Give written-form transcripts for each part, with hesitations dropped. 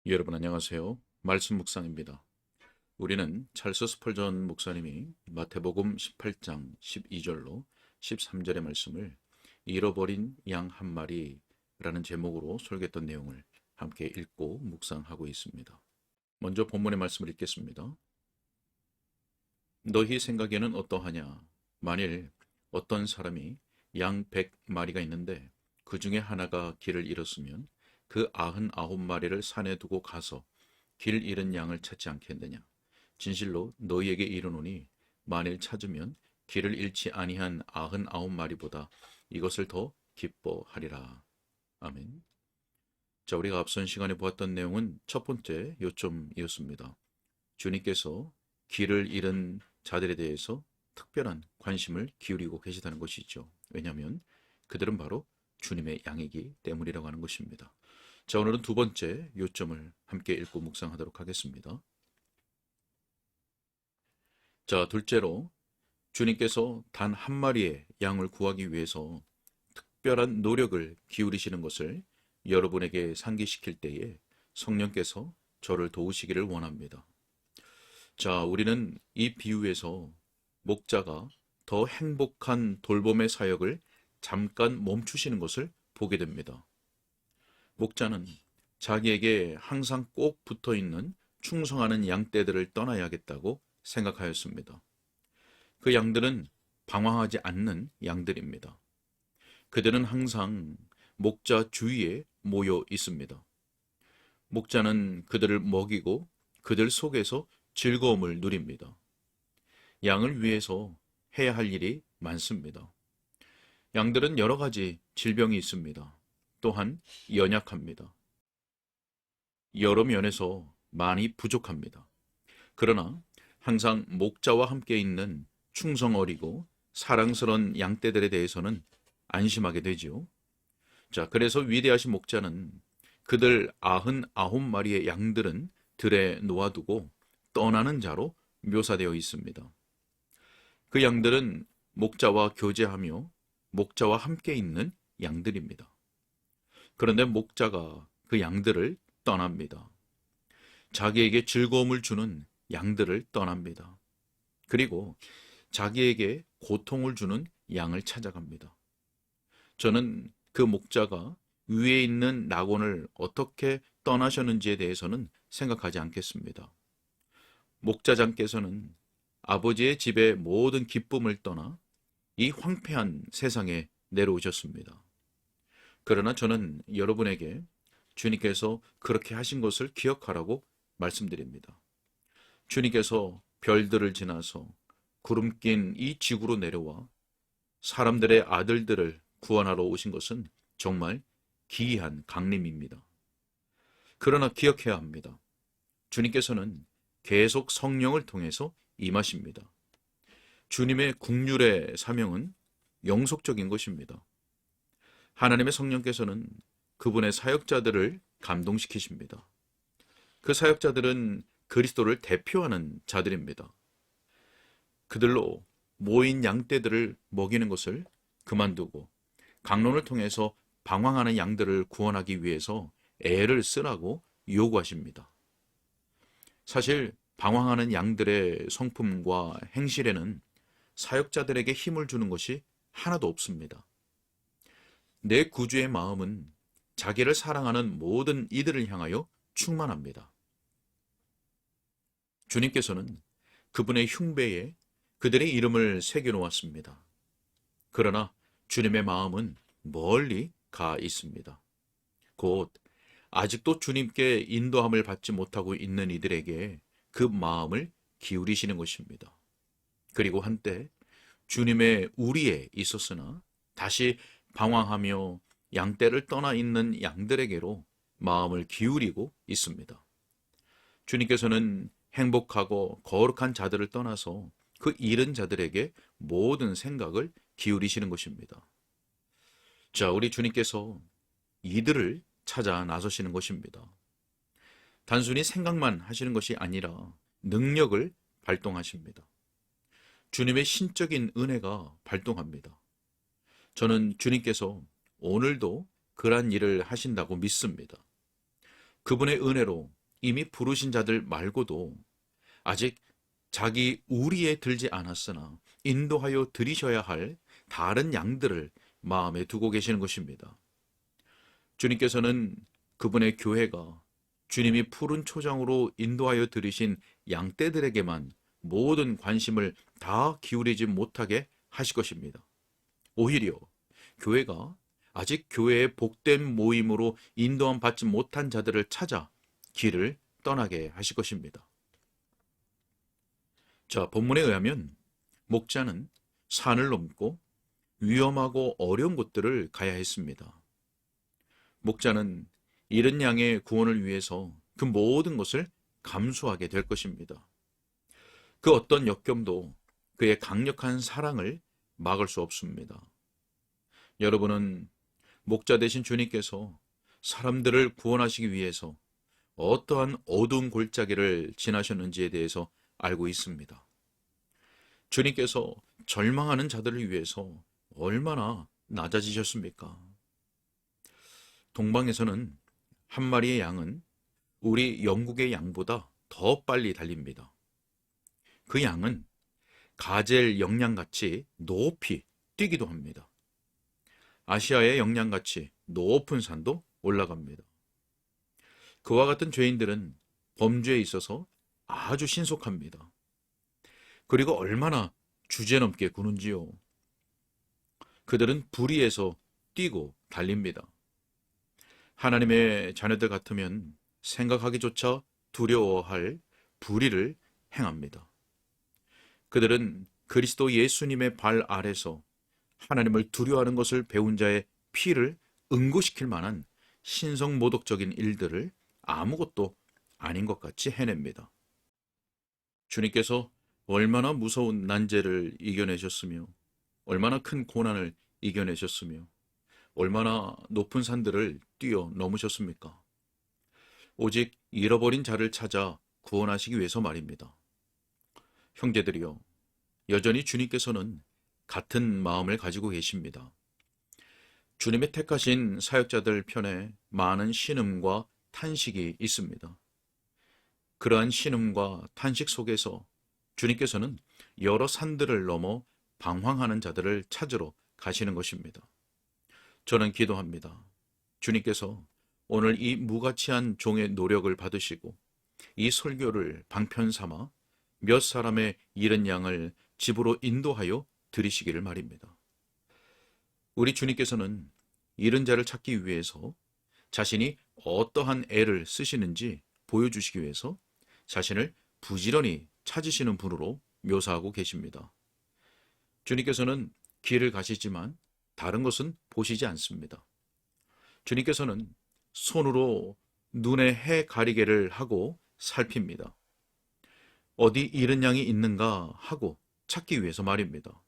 여러분 안녕하세요. 말씀 묵상입니다. 우리는 찰스 스펄전 목사님이 마태복음 18장 12절로 13절의 말씀을 잃어버린 양 한 마리라는 제목으로 설교했던 내용을 함께 읽고 묵상하고 있습니다. 먼저 본문의 말씀을 읽겠습니다. 너희 생각에는 어떠하냐? 만일 어떤 사람이 양 100마리가 있는데 그 중에 하나가 길을 잃었으면 그 99마리를 산에 두고 가서 길 잃은 양을 찾지 않겠느냐? 진실로 너희에게 이르노니 만일 찾으면 길을 잃지 아니한 99마리보다 이것을 더 기뻐하리라. 아멘. 자, 우리가 앞선 시간에 보았던 내용은 첫 번째 요점이었습니다. 주님께서 길을 잃은 자들에 대해서 특별한 관심을 기울이고 계시다는 것이죠. 왜냐하면 그들은 바로 주님의 양이기 때문이라고 하는 것입니다. 자, 오늘은 두 번째 요점을 함께 읽고 묵상하도록 하겠습니다. 자, 둘째로 주님께서 단 한 마리의 양을 구하기 위해서 특별한 노력을 기울이시는 것을 여러분에게 상기시킬 때에 성령께서 저를 도우시기를 원합니다. 자, 우리는 이 비유에서 목자가 더 행복한 돌봄의 사역을 잠깐 멈추시는 것을 보게 됩니다. 목자는 자기에게 항상 꼭 붙어 있는 충성하는 양떼들을 떠나야겠다고 생각하였습니다. 그 양들은 방황하지 않는 양들입니다. 그들은 항상 목자 주위에 모여 있습니다. 목자는 그들을 먹이고 그들 속에서 즐거움을 누립니다. 양을 위해서 해야 할 일이 많습니다. 양들은 여러 가지 질병이 있습니다. 또한 연약합니다. 여러 면에서 많이 부족합니다. 그러나 항상 목자와 함께 있는 충성 어리고 사랑스러운 양떼들에 대해서는 안심하게 되지요. 자, 그래서 위대하신 목자는 그들 99마리의 양들은 들에 놓아두고 떠나는 자로 묘사되어 있습니다. 그 양들은 목자와 교제하며 목자와 함께 있는 양들입니다. 그런데 목자가 그 양들을 떠납니다. 자기에게 즐거움을 주는 양들을 떠납니다. 그리고 자기에게 고통을 주는 양을 찾아갑니다. 저는 그 목자가 위에 있는 낙원을 어떻게 떠나셨는지에 대해서는 생각하지 않겠습니다. 목자장께서는 아버지의 집의 모든 기쁨을 떠나 이 황폐한 세상에 내려오셨습니다. 그러나 저는 여러분에게 주님께서 그렇게 하신 것을 기억하라고 말씀드립니다. 주님께서 별들을 지나서 구름 낀 이 지구로 내려와 사람들의 아들들을 구원하러 오신 것은 정말 기이한 강림입니다. 그러나 기억해야 합니다. 주님께서는 계속 성령을 통해서 임하십니다. 주님의 국률의 사명은 영속적인 것입니다. 하나님의 성령께서는 그분의 사역자들을 감동시키십니다. 그 사역자들은 그리스도를 대표하는 자들입니다. 그들로 모인 양떼들을 먹이는 것을 그만두고 강론을 통해서 방황하는 양들을 구원하기 위해서 애를 쓰라고 요구하십니다. 사실 방황하는 양들의 성품과 행실에는 사역자들에게 힘을 주는 것이 하나도 없습니다. 내 구주의 마음은 자기를 사랑하는 모든 이들을 향하여 충만합니다. 주님께서는 그분의 흉배에 그들의 이름을 새겨놓았습니다. 그러나 주님의 마음은 멀리 가 있습니다. 곧 아직도 주님께 인도함을 받지 못하고 있는 이들에게 그 마음을 기울이시는 것입니다. 그리고 한때 주님의 우리에 있었으나 다시 방황하며 양떼를 떠나 있는 양들에게로 마음을 기울이고 있습니다. 주님께서는 행복하고 거룩한 자들을 떠나서 그 잃은 자들에게 모든 생각을 기울이시는 것입니다. 자, 우리 주님께서 이들을 찾아 나서시는 것입니다. 단순히 생각만 하시는 것이 아니라 능력을 발동하십니다. 주님의 신적인 은혜가 발동합니다. 저는 주님께서 오늘도 그러한 일을 하신다고 믿습니다. 그분의 은혜로 이미 부르신 자들 말고도 아직 자기 우리에 들지 않았으나 인도하여 드리셔야 할 다른 양들을 마음에 두고 계시는 것입니다. 주님께서는 그분의 교회가 주님이 푸른 초장으로 인도하여 들이신 양떼들에게만 모든 관심을 다 기울이지 못하게 하실 것입니다. 오히려 교회가 아직 교회의 복된 모임으로 인도함 받지 못한 자들을 찾아 길을 떠나게 하실 것입니다. 자, 본문에 의하면 목자는 산을 넘고 위험하고 어려운 곳들을 가야 했습니다. 목자는 잃은 양의 구원을 위해서 그 모든 것을 감수하게 될 것입니다. 그 어떤 역경도 그의 강력한 사랑을 막을 수 없습니다. 여러분은 목자 되신 주님께서 사람들을 구원하시기 위해서 어떠한 어두운 골짜기를 지나셨는지에 대해서 알고 있습니다. 주님께서 절망하는 자들을 위해서 얼마나 낮아지셨습니까? 동방에서는 한 마리의 양은 우리 영국의 양보다 더 빨리 달립니다. 그 양은 가젤 영양같이 높이 뛰기도 합니다. 아시아의 영양같이 높은 산도 올라갑니다. 그와 같은 죄인들은 범죄에 있어서 아주 신속합니다. 그리고 얼마나 주제넘게 구는지요. 그들은 불의에서 뛰고 달립니다. 하나님의 자녀들 같으면 생각하기조차 두려워할 불의를 행합니다. 그들은 그리스도 예수님의 발 아래서 하나님을 두려워하는 것을 배운 자의 피를 응고시킬 만한 신성모독적인 일들을 아무것도 아닌 것 같이 해냅니다. 주님께서 얼마나 무서운 난제를 이겨내셨으며 얼마나 큰 고난을 이겨내셨으며 얼마나 높은 산들을 뛰어넘으셨습니까? 오직 잃어버린 자를 찾아 구원하시기 위해서 말입니다. 형제들이여, 여전히 주님께서는 같은 마음을 가지고 계십니다. 주님의 택하신 사역자들 편에 많은 신음과 탄식이 있습니다. 그러한 신음과 탄식 속에서 주님께서는 여러 산들을 넘어 방황하는 자들을 찾으러 가시는 것입니다. 저는 기도합니다. 주님께서 오늘 이 무가치한 종의 노력을 받으시고 이 설교를 방편 삼아 몇 사람의 잃은 양을 집으로 인도하여 드리시기를 말입니다. 우리 주님께서는 잃은 자를 찾기 위해서 자신이 어떠한 애를 쓰시는지 보여주시기 위해서 자신을 부지런히 찾으시는 분으로 묘사하고 계십니다. 주님께서는 길을 가시지만 다른 것은 보시지 않습니다. 주님께서는 손으로 눈에 해 가리개를 하고 살핍니다. 어디 잃은 양이 있는가 하고 찾기 위해서 말입니다.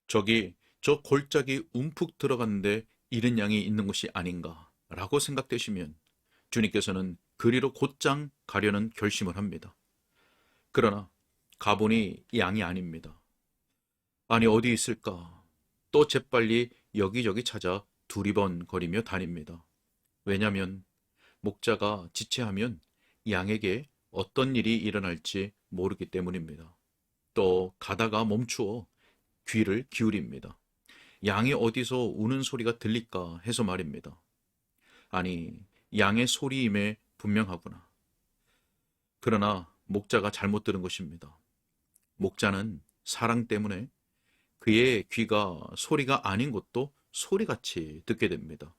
저 골짜기 움푹 들어갔는데 잃은 양이 있는 것이 아닌가 라고 생각되시면 주님께서는 그리로 곧장 가려는 결심을 합니다. 그러나 가보니 양이 아닙니다. 아니 어디 있을까? 또 재빨리 여기저기 찾아 두리번거리며 다닙니다. 왜냐하면 목자가 지체하면 양에게 어떤 일이 일어날지 모르기 때문입니다. 또 가다가 멈추어 귀를 기울입니다. 양이 어디서 우는 소리가 들릴까 해서 말입니다. 아니, 양의 소리임에 분명하구나. 그러나 목자가 잘못 들은 것입니다. 목자는 사랑 때문에 그의 귀가 소리가 아닌 것도 소리같이 듣게 됩니다.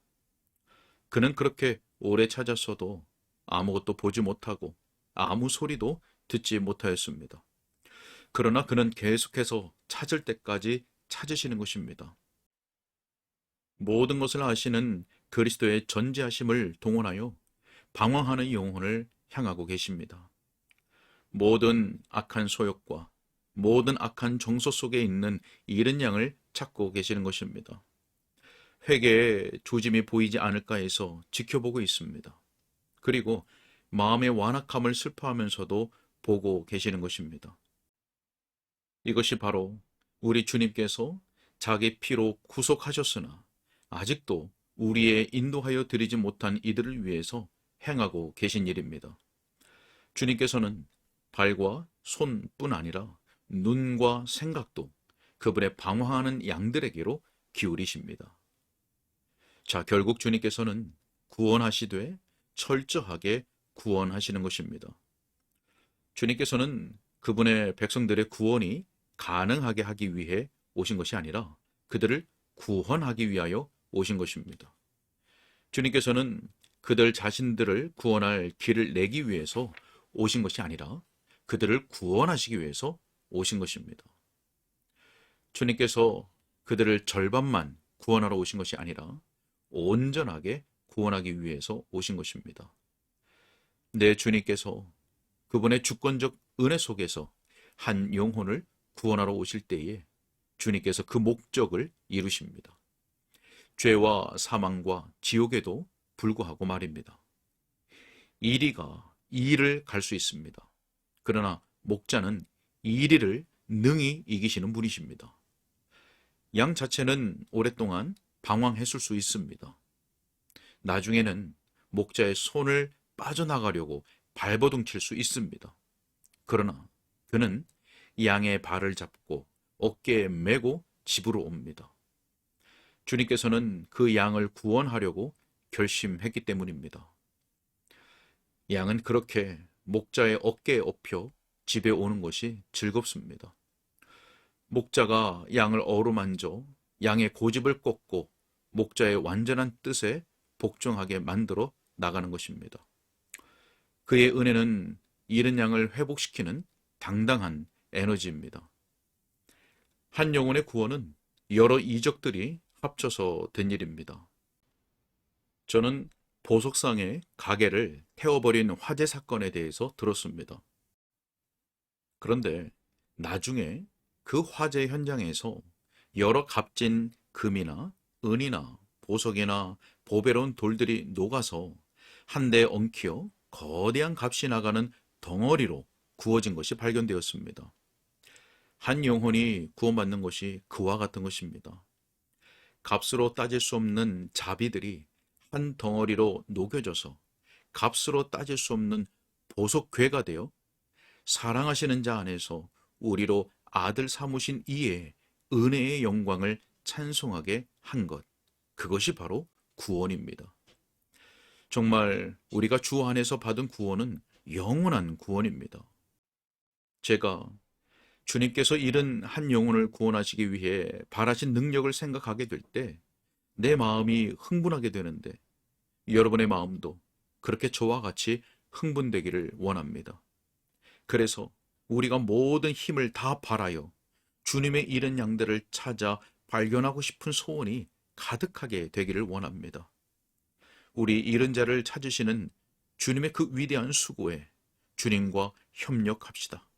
그는 그렇게 오래 찾았어도 아무것도 보지 못하고 아무 소리도 듣지 못하였습니다. 그러나 그는 계속해서 찾을 때까지 찾으시는 것입니다. 모든 것을 아시는 그리스도의 전지하심을 동원하여 방황하는 영혼을 향하고 계십니다. 모든 악한 소욕과 모든 악한 정서 속에 있는 잃은 양을 찾고 계시는 것입니다. 회개의 조짐이 보이지 않을까 해서 지켜보고 있습니다. 그리고 마음의 완악함을 슬퍼하면서도 보고 계시는 것입니다. 이것이 바로 우리 주님께서 자기 피로 구속하셨으나 아직도 우리의 인도하여 드리지 못한 이들을 위해서 행하고 계신 일입니다. 주님께서는 발과 손뿐 아니라 눈과 생각도 그분의 방황하는 양들에게로 기울이십니다. 자, 결국 주님께서는 구원하시되 철저하게 구원하시는 것입니다. 주님께서는 그분의 백성들의 구원이 가능하게 하기 위해 오신 것이 아니라 그들을 구원하기 위하여 오신 것입니다. 주님께서는 그들 자신들을 구원할 길을 내기 위해서 오신 것이 아니라 그들을 구원하시기 위해서 오신 것입니다. 주님께서 그들을 절반만 구원하러 오신 것이 아니라 온전하게 구원하기 위해서 오신 것입니다. 내 주님께서 그분의 주권적 은혜 속에서 한 영혼을 구원하러 오실 때에 주님께서 그 목적을 이루십니다. 죄와 사망과 지옥에도 불구하고 말입니다. 이리가 이를 갈 수 있습니다. 그러나 목자는 이리를 능히 이기시는 분이십니다. 양 자체는 오랫동안 방황했을 수 있습니다. 나중에는 목자의 손을 빠져나가려고 발버둥칠 수 있습니다. 그러나 그는 양의 발을 잡고 어깨에 메고 집으로 옵니다. 주님께서는 그 양을 구원하려고 결심했기 때문입니다. 양은 그렇게 목자의 어깨에 업혀 집에 오는 것이 즐겁습니다. 목자가 양을 어루만져 양의 고집을 꺾고 목자의 완전한 뜻에 복종하게 만들어 나가는 것입니다. 그의 은혜는 잃은 양을 회복시키는 당당한 에너지입니다. 한 영혼의 구원은 여러 이적들이 합쳐서 된 일입니다. 저는 보석상의 가게를 태워버린 화재 사건에 대해서 들었습니다. 그런데 나중에 그 화재 현장에서 여러 값진 금이나 은이나 보석이나 보배로운 돌들이 녹아서 한 대에 엉키어 거대한 값이 나가는 덩어리로 구워진 것이 발견되었습니다. 한 영혼이 구원받는 것이 그와 같은 것입니다. 값으로 따질 수 없는 자비들이 한 덩어리로 녹여져서 값으로 따질 수 없는 보석괴가 되어 사랑하시는 자 안에서 우리로 아들 삼으신 이의 은혜의 영광을 찬송하게 한 것, 그것이 바로 구원입니다. 정말 우리가 주 안에서 받은 구원은 영원한 구원입니다. 제가 주님께서 잃은 한 영혼을 구원하시기 위해 발하신 능력을 생각하게 될 때 내 마음이 흥분하게 되는데 여러분의 마음도 그렇게 저와 같이 흥분되기를 원합니다. 그래서 우리가 모든 힘을 다 발하여 주님의 잃은 양들을 찾아 발견하고 싶은 소원이 가득하게 되기를 원합니다. 우리 잃은 자를 찾으시는 주님의 그 위대한 수고에 주님과 협력합시다.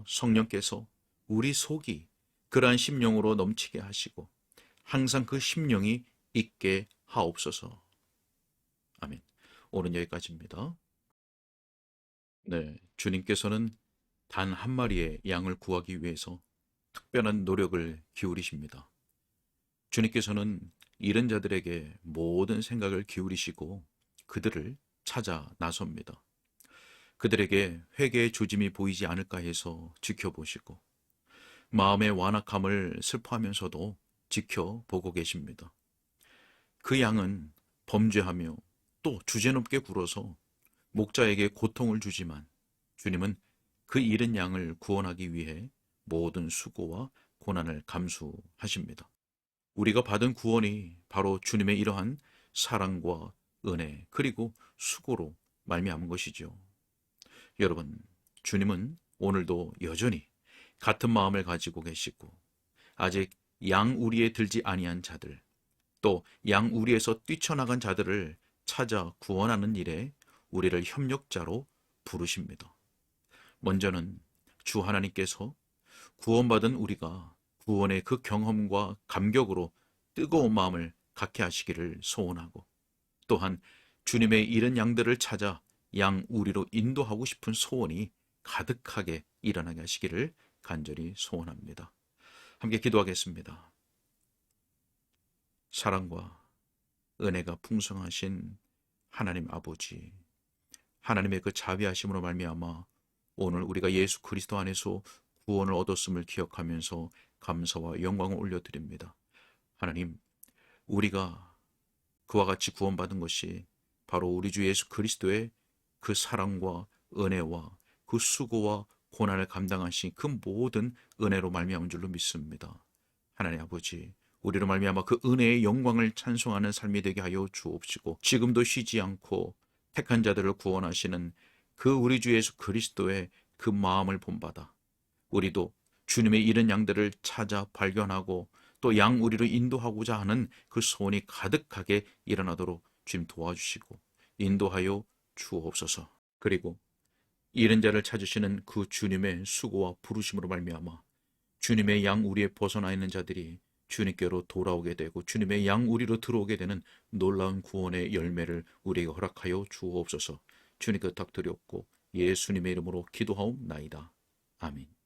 성령께서 우리 속이 그러한 심령으로 넘치게 하시고 항상 그 심령이 있게 하옵소서. 아멘. 오늘 여기까지입니다. 네, 주님께서는 단 한 마리의 양을 구하기 위해서 특별한 노력을 기울이십니다. 주님께서는 잃은 자들에게 모든 생각을 기울이시고 그들을 찾아 나섭니다. 그들에게 회개의 조짐이 보이지 않을까 해서 지켜보시고 마음의 완악함을 슬퍼하면서도 지켜보고 계십니다. 그 양은 범죄하며 또 주제넘게 굴어서 목자에게 고통을 주지만 주님은 그 잃은 양을 구원하기 위해 모든 수고와 고난을 감수하십니다. 우리가 받은 구원이 바로 주님의 이러한 사랑과 은혜 그리고 수고로 말미암은 것이죠. 여러분, 주님은 오늘도 여전히 같은 마음을 가지고 계시고 아직 양우리에 들지 아니한 자들 또 양우리에서 뛰쳐나간 자들을 찾아 구원하는 일에 우리를 협력자로 부르십니다. 먼저는 주 하나님께서 구원받은 우리가 구원의 그 경험과 감격으로 뜨거운 마음을 갖게 하시기를 소원하고 또한 주님의 잃은 양들을 찾아 양우리로 인도하고 싶은 소원이 가득하게 일어나게 하시기를 간절히 소원합니다. 함께 기도하겠습니다. 사랑과 은혜가 풍성하신 하나님 아버지, 하나님의 그 자비하심으로 말미암아 오늘 우리가 예수 그리스도 안에서 구원을 얻었음을 기억하면서 감사와 영광을 올려드립니다. 하나님, 우리가 그와 같이 구원받은 것이 바로 우리 주 예수 그리스도의 그 사랑과 은혜와 그 수고와 고난을 감당하신 그 모든 은혜로 말미암은 줄로 믿습니다. 하나님 아버지, 우리로 말미암아 그 은혜의 영광을 찬송하는 삶이 되게 하여 주옵시고, 지금도 쉬지 않고 택한 자들을 구원하시는 그 우리 주 예수 그리스도의 그 마음을 본받아 우리도 주님의 잃은 양들을 찾아 발견하고 또 양 우리로 인도하고자 하는 그 소원이 가득하게 일어나도록 주님 도와주시고 인도하여 주옵소서. 그리고 잃은 자를 찾으시는 그 주님의 수고와 부르심으로 말미암아 주님의 양 우리에 벗어나 있는 자들이 주님께로 돌아오게 되고 주님의 양 우리로 들어오게 되는 놀라운 구원의 열매를 우리에게 허락하여 주옵소서. 주님 그 부탁드렸고 예수님의 이름으로 기도하옵나이다. 아멘.